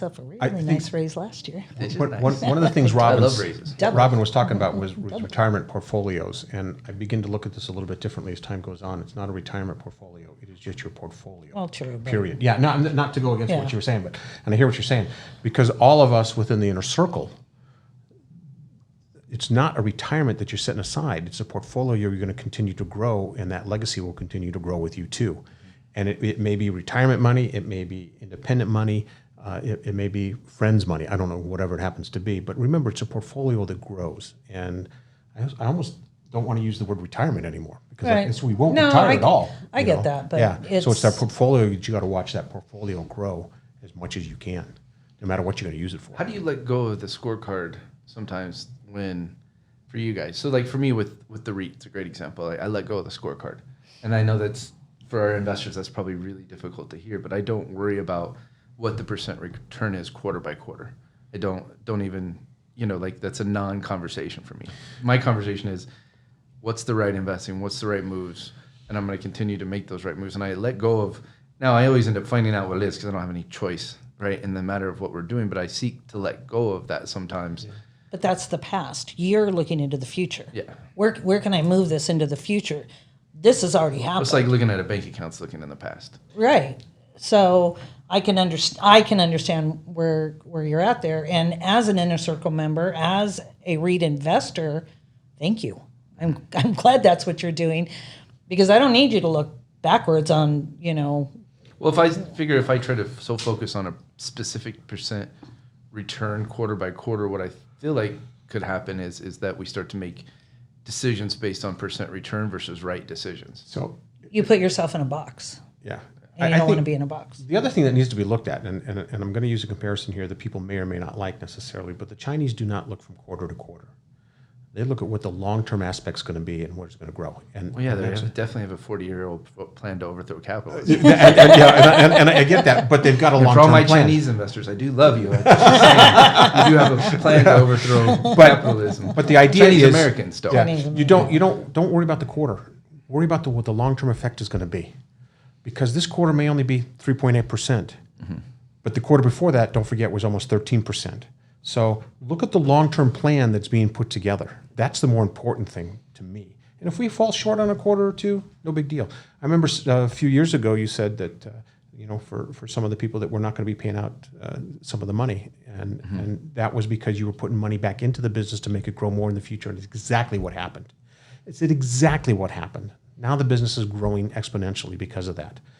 Up a really nice raise last year. One of the things I love raises. Robin was talking about was retirement portfolios, and I begin to look at this a little bit differently as time goes on. It's not a retirement portfolio; it is just your portfolio. Well, true. Period. Yeah, not to go against what you were saying, and I hear what you're saying, because all of us within the inner circle, it's not a retirement that you're setting aside. It's a portfolio you're going to continue to grow, and that legacy will continue to grow with you too. And it may be retirement money, it may be independent money. It may be friends' money. I don't know, whatever it happens to be. But remember, it's a portfolio that grows. And I almost don't want to use the word retirement anymore because we won't retire at all. I get that. But so it's that portfolio. You got to watch that portfolio grow as much as you can, no matter what you're going to use it for. How do you let go of the scorecard sometimes for you guys? So like for me with the REIT, it's a great example. I let go of the scorecard. And I know that's, for our investors, that's probably really difficult to hear. But I don't worry about what the percent return is quarter by quarter. I don't even, like that's a non-conversation for me. My conversation is what's the right investing, what's the right moves, and I'm going to continue to make those right moves. And I let go of, now I always end up finding out what it is because I don't have any choice, right, in the matter of what we're doing, but I seek to let go of that sometimes. Yeah. But that's the past. You're looking into the future. Yeah. Where can I move this into the future? This has already happened. It's like looking at a bank account, looking in the past. Right. So I can understand where you're at there. And as an inner circle member, as a REIT investor, thank you. I'm glad that's what you're doing, because I don't need you to look backwards on, Well, if I try to focus on a specific percent return quarter by quarter, what I feel like could happen is that we start to make decisions based on percent return versus right decisions. So you put yourself in a box. Yeah. And you don't want to be in a box. The other thing that needs to be looked at, and I'm going to use a comparison here that people may or may not like necessarily, but the Chinese do not look from quarter to quarter. They look at what the long-term aspect's going to be and where it's going to grow. And they definitely have a 40-year-old plan to overthrow capitalism. and I get that, but they've got a long-term plan. For all my Chinese investors, I do love you. You do have a plan to overthrow capitalism. But the idea Chinese is Americans don't. Yeah, you don't worry about the quarter. Worry about what the long-term effect is going to be. Because this quarter may only be 3.8%, but the quarter before that, don't forget, was almost 13%. So look at the long-term plan that's being put together. That's the more important thing to me. And if we fall short on a quarter or two, no big deal. I remember a few years ago you said that for some of the people that we're not going to be paying out some of the money, and that was because you were putting money back into the business to make it grow more in the future. And it's exactly what happened. It's exactly what happened. Now the business is growing exponentially because of that.